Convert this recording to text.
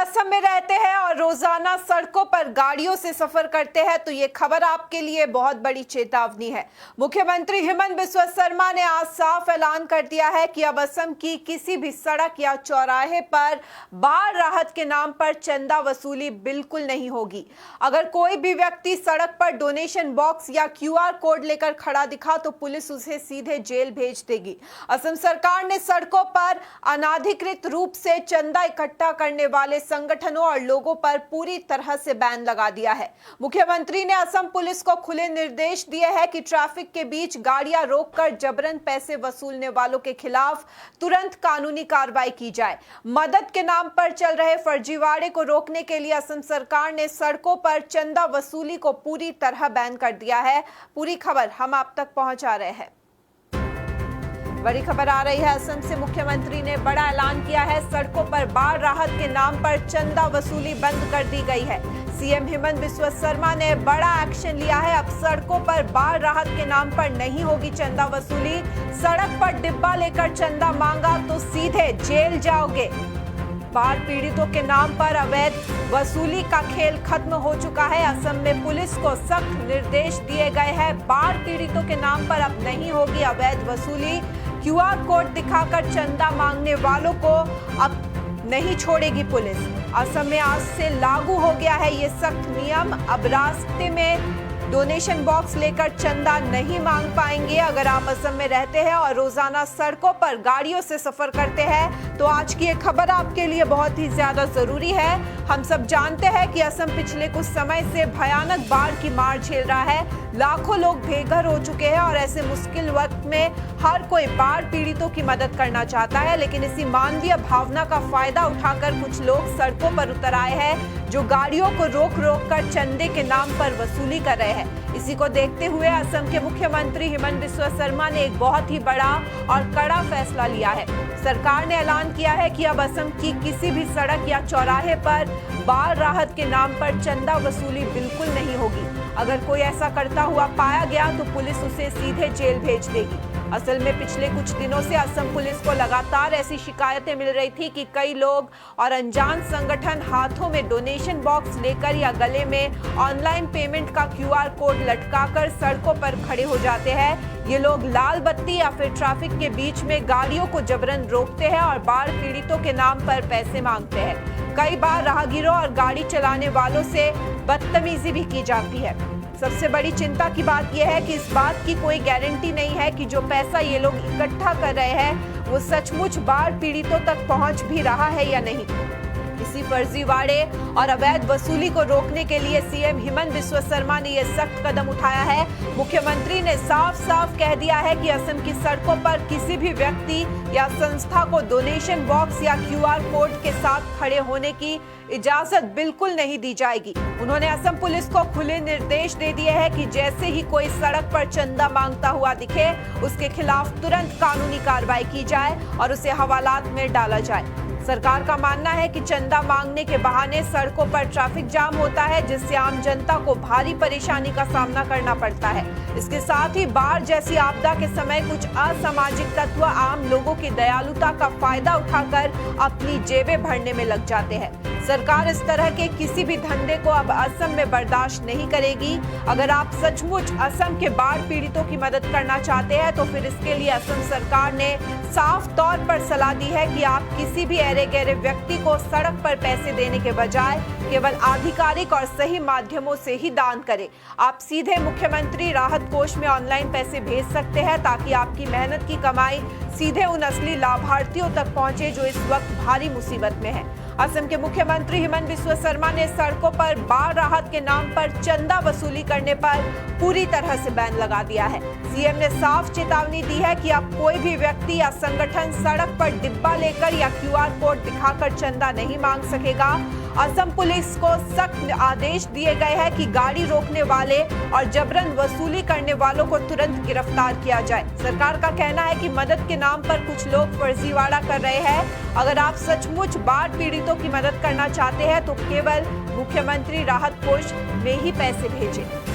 असम में रहते हैं और रोजाना सड़कों पर गाड़ियों से सफर करते हैं तो ये खबर आपके लिए बहुत बड़ी चेतावनी है। मुख्यमंत्री हेमंत बिस्वा शर्मा ने आज साफ ऐलान कर दिया है कि अब असम की किसी भी सड़क या चौराहे पर बाढ़ राहत के नाम पर चंदा वसूली बिल्कुल नहीं होगी। अगर कोई भी व्यक्ति सड़क पर डोनेशन बॉक्स या QR कोड लेकर खड़ा दिखा तो पुलिस उसे सीधे जेल भेज देगी। असम सरकार ने सड़कों पर अनाधिकृत रूप से चंदा इकट्ठा करने वाले संगठनों और लोगों पर पूरी तरह से बैन लगा दिया है। मुख्यमंत्री ने असम पुलिस को खुले निर्देश दिए हैं कि ट्रैफिक के बीच गाड़ियां रोककर जबरन पैसे वसूलने वालों के खिलाफ तुरंत कानूनी कार्रवाई की जाए। मदद के नाम पर चल रहे फर्जीवाड़े को रोकने के लिए असम सरकार ने सड़कों पर चंदा वसूली को पूरी तरह बैन कर दिया है। पूरी खबर हम आप तक पहुंचा रहे हैं। बड़ी खबर आ रही है, असम से मुख्यमंत्री ने बड़ा ऐलान किया है। सड़कों पर बाढ़ राहत के नाम पर चंदा वसूली बंद कर दी गई है। सीएम हेमंत बिस्वा शर्मा ने बड़ा एक्शन लिया है। अब सड़कों पर बाढ़ राहत के नाम पर नहीं होगी चंदा वसूली। सड़क पर डिब्बा लेकर चंदा मांगा तो सीधे जेल जाओगे। बाढ़ पीड़ितों के नाम पर अवैध वसूली का खेल खत्म हो चुका है। असम में पुलिस को सख्त निर्देश दिए गए हैं। बाढ़ पीड़ितों के नाम पर अब नहीं होगी अवैध वसूली। QR कोड दिखाकर चंदा मांगने वालों को अब नहीं छोड़ेगी पुलिस। असम में आज से लागू हो गया है ये सख्त नियम। अब रास्ते में डोनेशन बॉक्स लेकर चंदा नहीं मांग पाएंगे। अगर आप असम में रहते हैं और रोजाना सड़कों पर गाड़ियों से सफर करते हैं तो आज की ये खबर आपके लिए बहुत ही ज्यादा जरूरी है। हम सब जानते हैं कि असम पिछले कुछ समय से भयानक बाढ़ की मार झेल रहा है। लाखों लोग बेघर हो चुके हैं और ऐसे मुश्किल वक्त में हर कोई बाढ़ पीड़ितों की मदद करना चाहता है, लेकिन इसी मानवीय भावना का फायदा उठाकर कुछ लोग सड़कों पर उतर आए हैं जो गाड़ियों को रोक रोक कर चंदे के नाम पर वसूली कर रहे हैं। इसी को देखते हुए असम के मुख्यमंत्री हेमंत बिस्वा शर्मा ने एक बहुत ही बड़ा और कड़ा फैसला लिया है। सरकार ने ऐलान किया है कि अब असम की किसी भी सड़क या चौराहे पर बाढ़ राहत के नाम पर चंदा वसूली बिल्कुल नहीं होगी। अगर कोई ऐसा करता हुआ पाया गया तो पुलिस उसे सीधे जेल भेज देगी। असल में पिछले कुछ दिनों से असम पुलिस को लगातार ऐसी शिकायतें मिल रही थी कि कई लोग और अनजान संगठन हाथों में डोनेशन बॉक्स लेकर या गले में ऑनलाइन पेमेंट का QR कोड लटकाकर सड़कों पर खड़े हो जाते हैं। ये लोग लाल बत्ती या फिर ट्रैफिक के बीच में गाड़ियों को जबरन रोकते हैं और बाढ़ पीड़ितों के नाम पर पैसे मांगते हैं। कई बार राहगीरों और गाड़ी चलाने वालों से बदतमीजी भी की जाती है। सबसे बड़ी चिंता की बात यह है कि इस बात की कोई गारंटी नहीं है कि जो पैसा ये लोग इकट्ठा कर रहे हैं वो सचमुच बाढ़ पीड़ितों तक पहुंच भी रहा है या नहीं। इसी फर्जीवाड़े और अवैध वसूली को रोकने के लिए सीएम हेमंत बिस्वा शर्मा ने यह सख्त कदम उठाया है। मुख्यमंत्री ने साफ साफ कह दिया है कि असम की सड़कों पर किसी भी व्यक्ति या संस्था को डोनेशन बॉक्स या QR कोड के साथ खड़े होने की इजाजत बिल्कुल नहीं दी जाएगी। उन्होंने असम पुलिस को खुले निर्देश दे दिए हैं कि जैसे ही कोई सड़क पर चंदा मांगता हुआ दिखे उसके खिलाफ तुरंत कानूनी कार्रवाई की जाए और उसे हवालात में डाला जाए। सरकार का मानना है कि चंदा मांगने के बहाने सड़कों पर ट्रैफिक जाम होता है, जिससे आम जनता को भारी परेशानी का सामना करना पड़ता है। इसके साथ ही बाढ़ जैसी आपदा के समय कुछ असामाजिक तत्व आम लोगों की दयालुता का फायदा उठाकर अपनी जेबें भरने में लग जाते हैं। सरकार इस तरह के किसी भी धंधे को अब असम में बर्दाश्त नहीं करेगी। अगर आप सचमुच असम के बाढ़ पीड़ितों की मदद करना चाहते हैं तो फिर इसके लिए असम सरकार ने साफ तौर पर सलाह दी है कि आप किसी भी ऐरे गैरे व्यक्ति को सड़क पर पैसे देने के बजाय केवल आधिकारिक और सही माध्यमों से ही दान करें। आप सीधे मुख्यमंत्री राहत कोष में ऑनलाइन पैसे भेज सकते हैं ताकि आपकी मेहनत की कमाई सीधे उन असली लाभार्थियों तक पहुंचे जो इस वक्त भारी मुसीबत में हैं। असम के मुख्यमंत्री हेमंत बिस्वा शर्मा ने सड़कों पर बाढ़ राहत के नाम पर चंदा वसूली करने पर पूरी तरह से बैन लगा दिया है। सीएम ने साफ चेतावनी दी है कि अब कोई भी व्यक्ति या संगठन सड़क पर डिब्बा लेकर या QR कोड दिखाकर चंदा नहीं मांग सकेगा। असम पुलिस को सख्त आदेश दिए गए हैं कि गाड़ी रोकने वाले और जबरन वसूली करने वालों को तुरंत गिरफ्तार किया जाए। सरकार का कहना है कि मदद के नाम पर कुछ लोग फर्जीवाड़ा कर रहे हैं। अगर आप सचमुच बाढ़ पीड़ितों की मदद करना चाहते हैं तो केवल मुख्यमंत्री राहत कोष में ही पैसे भेजें।